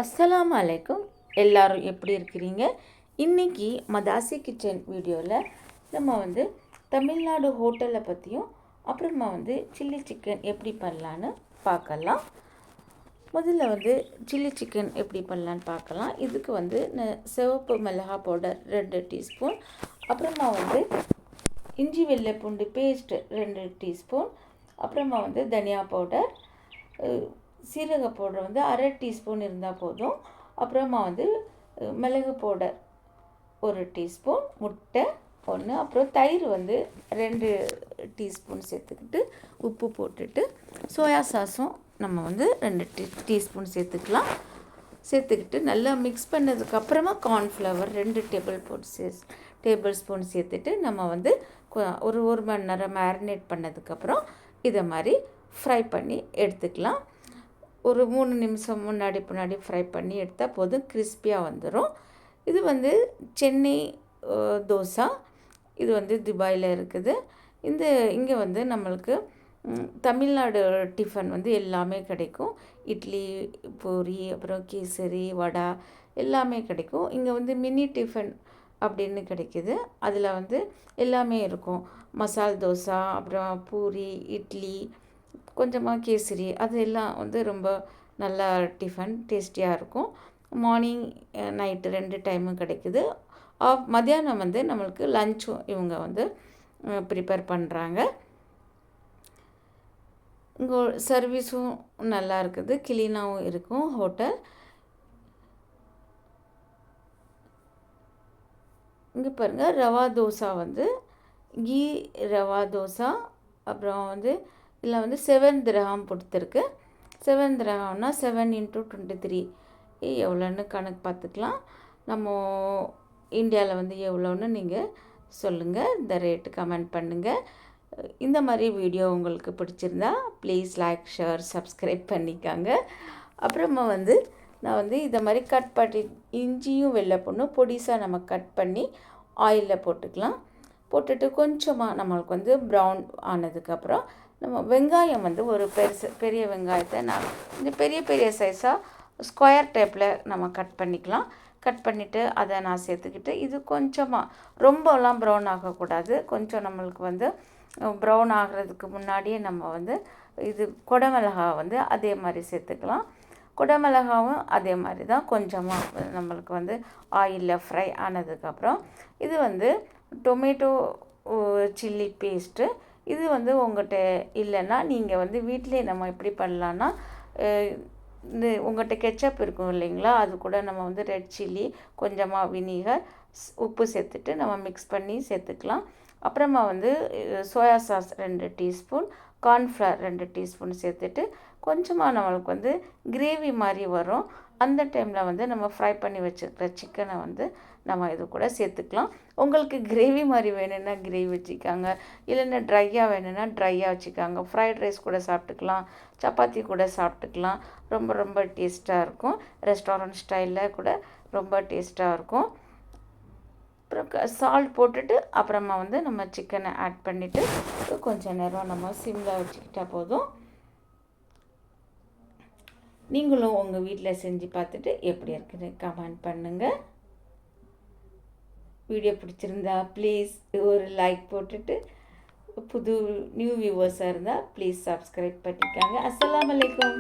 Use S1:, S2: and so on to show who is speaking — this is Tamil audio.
S1: அஸ்ஸலாமு அலைக்கும். எல்லாரும் எப்படி இருக்கிறீங்க? இன்றைக்கி மதாசி கிச்சன் வீடியோவில் நம்ம தமிழ்நாடு ஹோட்டலை பற்றியும் அப்புறமா சில்லி சிக்கன் எப்படி பண்ணலான்னு பார்க்கலாம். முதல்ல சில்லி சிக்கன் எப்படி பண்ணலான்னு பார்க்கலாம். இதுக்கு சிவப்பு மிளகா பவுடர் 2 டீஸ்பூன், அப்புறமா இஞ்சி வெள்ளை பூண்டு பேஸ்ட் 2 டீஸ்பூன், அப்புறமா தனியா பவுடர், சீரக பவுடர் அரை டீஸ்பூன் இருந்தால் போதும். அப்புறமா மிளகு பவுடர் 1 டீஸ்பூன், முட்டை 1, அப்புறம் தயிர் 2 டீஸ்பூன் சேர்த்துக்கிட்டு உப்பு போட்டுட்டு சோயா சாஸும் நம்ம 2 டீஸ்பூன் சேர்த்துக்கிட்டு நல்லா மிக்ஸ் பண்ணதுக்கப்புறமா கார்ன்ஃப்ளவர் 2 டேபிள் ஸ்பூன் சேர்த்துட்டு நம்ம ஒரு மணி நேரம் மேரினேட் பண்ணதுக்கப்புறம் இதை மாதிரி ஃப்ரை பண்ணி எடுத்துக்கலாம். ஒரு 3 நிமிஷம் முன்னாடி ஃப்ரை பண்ணி எடுத்தால் போதும், கிறிஸ்பியாக வந்துடும். இது சென்னை தோசை. இது துபாயில் இருக்குது. இங்கே நம்மளுக்கு தமிழ்நாடு டிஃபன் எல்லாமே கிடைக்கும். இட்லி, பூரி, அப்புறம் கேசரி, வடை எல்லாமே கிடைக்கும். இங்கே மினி டிஃபன் அப்படின்னு கிடைக்கிது. அதில் எல்லாமே இருக்கும். மசால் தோசை, அப்புறம் பூரி, இட்லி, கொஞ்சமாக கேசரி, அது எல்லாம் ரொம்ப நல்லா டிஃபன் டேஸ்டியாக இருக்கும். மார்னிங் நைட்டு 2 டைமும் கிடைக்குது. மத்தியானம் நம்மளுக்கு லஞ்சும் இவங்க ப்ரிப்பேர் பண்ணுறாங்க. இங்கே சர்வீஸும் நல்லா இருக்குது, க்ளீனாகவும் இருக்கும் ஹோட்டல். இங்கே பாருங்கள், ரவா தோசை கீ ரவா தோசை, அப்புறம் இதில் 7 திரஹாம் கொடுத்துருக்கு. 7 திரஹாம்னா 7 × 23 எவ்வளோன்னு கணக்கு பார்த்துக்கலாம். நம்ம இந்தியாவில் எவ்வளோன்னு நீங்கள் சொல்லுங்கள், இந்த ரேட்டு கமெண்ட் பண்ணுங்கள். இந்த மாதிரி வீடியோ உங்களுக்கு பிடிச்சிருந்தா ப்ளீஸ் லைக், ஷேர், சப்ஸ்கிரைப் பண்ணிக்காங்க. அப்புறமா நான் இதை மாதிரி கட் பண்ணி இஞ்சியும் வெள்ளைப்பூண்டும் பொடிசாக நம்ம கட் பண்ணி ஆயிலில் போட்டுட்டு கொஞ்சமாக நம்மளுக்கு ப்ரௌன் ஆனதுக்கப்புறம் நம்ம வெங்காயம் ஒரு பெரிய வெங்காயத்தை நான் பெரிய சைஸாக ஸ்கொயர் டைப்பில் நம்ம கட் பண்ணிக்கலாம். கட் பண்ணிவிட்டு அதை நான் சேர்த்துக்கிட்டு, இது கொஞ்சமாக ரொம்பலாம் ப்ரௌன் ஆகக்கூடாது. கொஞ்சம் நம்மளுக்கு ப்ரௌன் ஆகிறதுக்கு முன்னாடியே நம்ம இது குடமிளகா அதே மாதிரி சேர்த்துக்கலாம். குடமிளகாவும் அதே மாதிரி தான் கொஞ்சமாக நம்மளுக்கு ஆயிலில் ஃப்ரை ஆனதுக்கப்புறம் இது டொமேட்டோ சில்லி பேஸ்ட்டு. இது உங்கள்கிட்ட இல்லைன்னா நீங்கள் வீட்டிலே நம்ம எப்படி பண்ணலான்னா, உங்கள்கிட்ட கெச்சப் இருக்கும் இல்லைங்களா, அது கூட நம்ம ரெட் சில்லி, கொஞ்சமாக வினிகர், உப்பு சேர்த்துட்டு நம்ம மிக்ஸ் பண்ணி சேர்த்துக்கலாம். அப்புறமா soya sauce 2 teaspoon, cornflour 2 teaspoon சேர்த்துட்டு கொஞ்சமாக நம்மளுக்கு கிரேவி மாதிரி வரும். அந்த டைமில் நம்ம ஃப்ரை பண்ணி வச்சுருக்கிற சிக்கனை நம்ம இது கூட சேர்த்துக்கலாம். உங்களுக்கு கிரேவி மாதிரி வேணும்னா கிரேவி வச்சுக்காங்க, இல்லைன்னா ட்ரையாக வேணும்னா ட்ரையாக வச்சுக்காங்க. ஃப்ரைட் ரைஸ் கூட சாப்பிட்டுக்கலாம், சப்பாத்தி கூட சாப்பிட்டுக்கலாம். ரொம்ப டேஸ்ட்டாக இருக்கும். ரெஸ்டாரண்ட் ஸ்டைலில் கூட ரொம்ப டேஸ்ட்டாக இருக்கும். அப்புறம் சால்ட் போட்டுட்டு அப்புறமா நம்ம சிக்கனை ஆட் பண்ணிவிட்டு கொஞ்சம் நேரம் நம்ம சிம்மில் வச்சுக்கிட்டால் போதும். நீங்களும் உங்கள் வீட்டில் செஞ்சு பார்த்துட்டு எப்படி இருக்குன்னு கமெண்ட் பண்ணுங்கள். வீடியோ பிடிச்சிருந்தா ப்ளீஸ் ஒரு லைக் போட்டுட்டு, நியூ வியூவர்ஸாக இருந்தால் ப்ளீஸ் சப்ஸ்கிரைப் பண்ணிக்காங்க. அஸ்ஸலாமு அலைக்கும்.